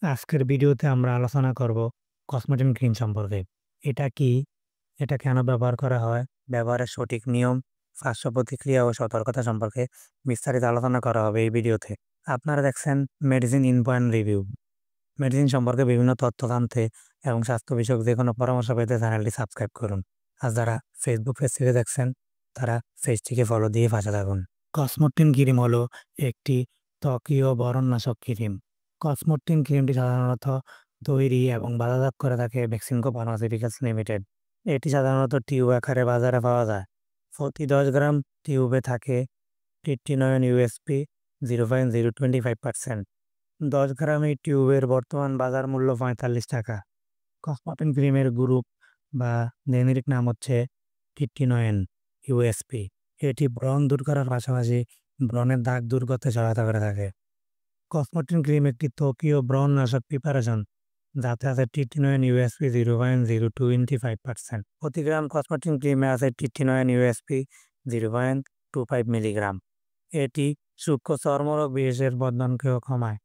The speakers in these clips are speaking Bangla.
আজকের ভিডিওতে আমরা আলোচনা করব কসমেটিক ক্রিম সম্পর্কে। এটা কি? এটা কেন ব্যবহার করা হয়? ব্যবহারের সঠিক নিয়ম, পার্শ্ব প্রতিক্রিয়া ও সতর্কতা সম্পর্কে বিস্তারিত আলোচনা করা হবে এই ভিডিওতে। আপনারা দেখছেন medicine in point review. Medicine সম্পর্কে বিভিন্ন তথ্য জানতে এবং স্বাস্থ্য বিষয়ক যে কোনো পরামর্শ পেতে চ্যানেলটি সাবস্ক্রাইব করুন। আর যারা ফেসবুক পেজ থেকে দেখছেন তারা পেজটিকে ফলো দিয়ে পাশে থাকুন। কসমোটিন ক্রিম হলো একটি ত্বকীয় বরণনাশক ক্রিম। কসমোটিন ক্রিমটি সাধারণত তৈরি এবং বাজারজাত করে থাকে বেক্সিমকো ফার্মাসিউটিক্যালস লিমিটেড। এটি সাধারণত টিউব আকারে বাজারে পাওয়া যায়। প্রতি 10 গ্রাম টিউবে থাকে ট্রিটিনয়েন ইউএসপি 0.025%। 10 গ্রাম এই টিউবের বর্তমান বাজার মূল্য 45 টাকা। কসমোটিন ক্রিমের গ্রুপ বা জেনেরিক নাম হচ্ছে ট্রিটিনয়েন ইউএসপি। এটি ব্রণ দূর করার পাশাপাশি ব্রণের দাগ দূর করতে সহায়তা করে থাকে। কসমোটিন ক্রিম একটি ত্বকীয় ব্রণনাশক প্রিপারেশন যাতে আছে ট্রিটিনয়েন ইউএসপি 0.025%। প্রতি গ্রাম কসমোটিন ক্রিমে আছে ট্রিটিনয়েন ইউএসপি 0.25 মিলিগ্রাম। এটি সূক্ষ্ম চর্মরোগ বিশেষের বর্ধনকেও কমায়।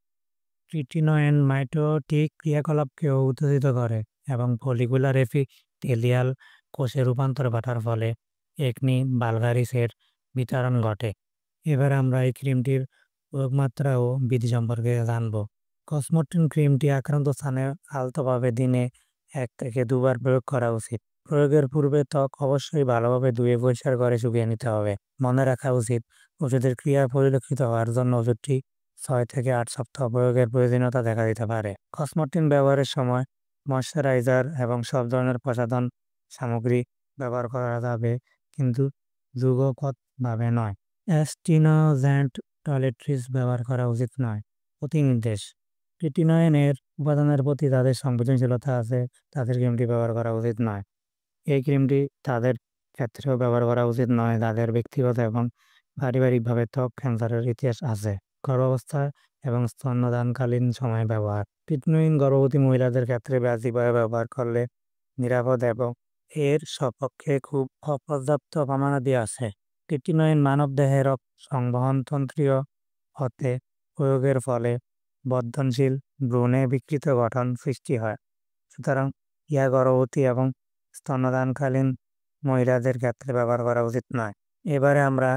ট্রিটিনয়েন মাইটোটিক ক্রিয়াকলাপকেও উত্তেজিত করে এবং ফলিকুলার এপিথেলিয়াল কোষে রূপান্তর ঘটার ফলে একনি ভালগারিসের বিতরণ ঘটে। এবার আমরা এই ক্রিমটির প্রয়োগমাত্রা ও বিধি সম্পর্কে জানব। কসমোটিন ক্রিমটি আক্রান্ত স্থানে আলতোভাবে দিনে 1 থেকে 2 বার প্রয়োগ করা উচিত। প্রয়োগের পূর্বে ত্বক অবশ্যই ভালোভাবে ধুয়ে পরিষ্কার করে শুকিয়ে নিতে হবে। মনে রাখা উচিত, ওষুধের ক্রিয়া পরিলক্ষিত হওয়ার জন্য ওষুধটি 6 থেকে 8 সপ্তাহ প্রয়োগের প্রয়োজনীয়তা দেখা দিতে পারে। কসমোটিন ব্যবহারের সময় ময়শ্চারাইজার এবং সব ধরনের প্রসাধন সামগ্রী ব্যবহার করা যাবে, কিন্তু যুগপৎভাবে নয়। অ্যাস্টিনজেন্ট টয়লেট্রিজ ব্যবহার করা উচিত নয়। প্রতি নির্দেশ: ট্রিটিনয়েনের উপাদানের প্রতি যাদের সংবেদনশীলতা আছে তাদের ক্রিমটি ব্যবহার করা উচিত নয়। এই ক্রিমটি তাদের ক্ষেত্রেও ব্যবহার করা উচিত নয় যাদের ব্যক্তিগত এবং পারিবারিকভাবে ত্বক ক্যান্সারের ইতিহাস আছে। গর্ভাবস্থা এবং স্তন্যদানকালীন সময়ে ব্যবহার: ট্রিটিনয়েন গর্ভবতী মহিলাদের ক্ষেত্রে বাহ্যিকভাবে ব্যবহার করলে নিরাপদ এবং এর সপক্ষে খুব অপর্যাপ্ত প্রমাণাদি আছে। ট্রিটিনয়েন মানবদেহের সংবহনতন্ত্রীয় হতে প্রয়োগের ফলে বর্ধনশীল ভ্রূণে বিকৃত গঠন সৃষ্টি হয়। সুতরাং ইহা গর্ভবতী এবং স্তন্যদানকালীন মহিলাদের ক্ষেত্রে ব্যবহার করা উচিত নয়। এবারে আমরা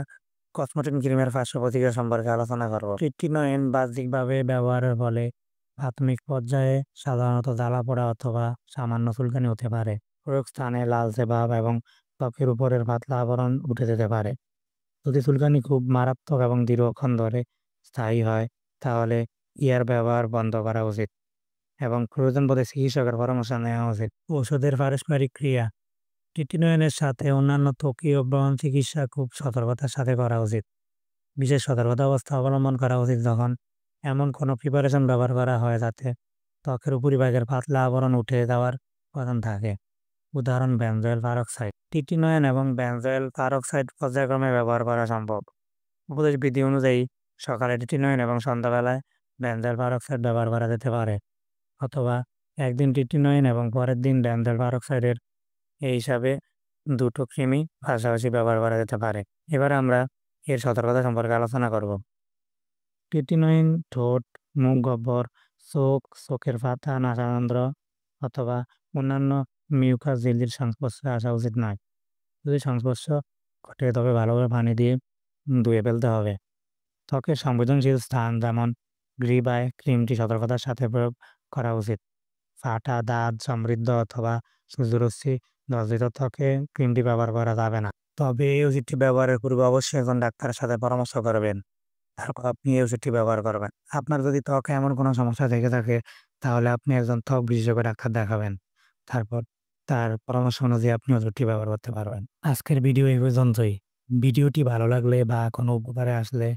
কসমোটিন ক্রিমের পার্শ্ব প্রতিক্রিয়া সম্পর্কে আলোচনা করব। ট্রিটিনয়েন বাহ্যিকভাবে ব্যবহারের ফলে প্রাথমিক পর্যায়ে সাধারণত জ্বালাপোড়া অথবা সামান্য চুলকানি হতে পারে। প্রয়োগ স্থানে লালচে ভাব এবং ত্বকের উপরের পাতলা আবরণ উঠে যেতে পারে। যদি চুলকানি খুব মারাত্মক এবং দীর্ঘক্ষণ ধরে স্থায়ী হয় তাহলে ইয়ার ব্যবহার বন্ধ করা উচিত এবং প্রয়োজন বোধে চিকিৎসকের পরামর্শ নেওয়া উচিত। ওষুধের পারস্পরিক ক্রিয়া: ট্রিটিনয়েনের সাথে অন্যান্য ত্বকীয় ব্রণ চিকিৎসা খুব সতর্কতার সাথে করা উচিত। বিশেষ সতর্কতা অবস্থা অবলম্বন করা উচিত যখন এমন কোনো প্রিপারেশন ব্যবহার করা হয় যাতে ত্বকের উপরিভাগের পাতলা আবরণ উঠে যাওয়ার উপাদান থাকে। উদাহরণ: বেনজয়েল পারক্সাইড। ট্রিটিনয়েন এবং বেনজয়েল পারক্সাইড পর্যায়ক্রমে ব্যবহার করা সম্ভব। উপদেশ বিধি অনুযায়ী সকালে ট্রিটিনয়েন এবং সন্ধ্যাবেলায় বেনজয়েল পারক্সাইড ব্যবহার করা যেতে পারে, অথবা একদিন ট্রিটিনয়েন এবং পরের দিন বেনজয়েল পারক্সাইডের এই হিসাবে দুটো ক্রিমই পাশাপাশি ব্যবহার করা যেতে পারে। এবার আমরা এর সতর্কতা সম্পর্কে আলোচনা করব। ট্রিটিনয়েন ঠোঁট, মুখ গহ্বর, চোখ, চোখের পাতা, নাসারন্ধ্র অথবা অন্যান্য মিউকাস ঝিল্লির সংস্পর্শে আসা উচিত নয়। যদি সংস্পর্শ ঘটে তবে ভালোভাবে পানি দিয়ে ধুয়ে ফেলতে হবে। ত্বকের সংবেদনশীল স্থান যেমন গ্রীবায় ক্রিমটি সতর্কতার সাথে প্রয়োগ করা উচিত। ফাটা, দাঁত সমৃদ্ধ অথবা সূর্যরশ্মি দর্শিত ত্বকে ক্রিমটি ব্যবহার করা যাবে না। তবে এই ওষুধটি ব্যবহারের পূর্বে অবশ্যই একজন ডাক্তারের সাথে পরামর্শ করবেন, তারপর আপনি এই ওষুধটি ব্যবহার করবেন। আপনার যদি ত্বকে এমন কোনো সমস্যা থেকে থাকে তাহলে আপনি একজন ত্বক বিশেষজ্ঞ ডাক্তার দেখাবেন। তারপর তার পরামর্শ অনুযায়ী আপনি ওষুধটি ব্যবহার করতে পারবেন। আজকের ভিডিও এই পর্যন্তই। ভিডিওটি ভালো লাগলে বা কোনো উপকারে আসলে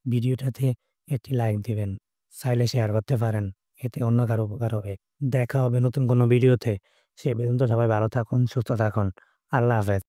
ভিডিওটাতে একটি লাইক দিবেন। চাইলে শেয়ার করতে পারেন, এতে অন্য কারো উপকার হবে। দেখা হবে নতুন কোনো ভিডিওতে। সে পর্যন্ত সবাই ভালো থাকুন, সুস্থ থাকুন। আল্লাহ হাফেজ।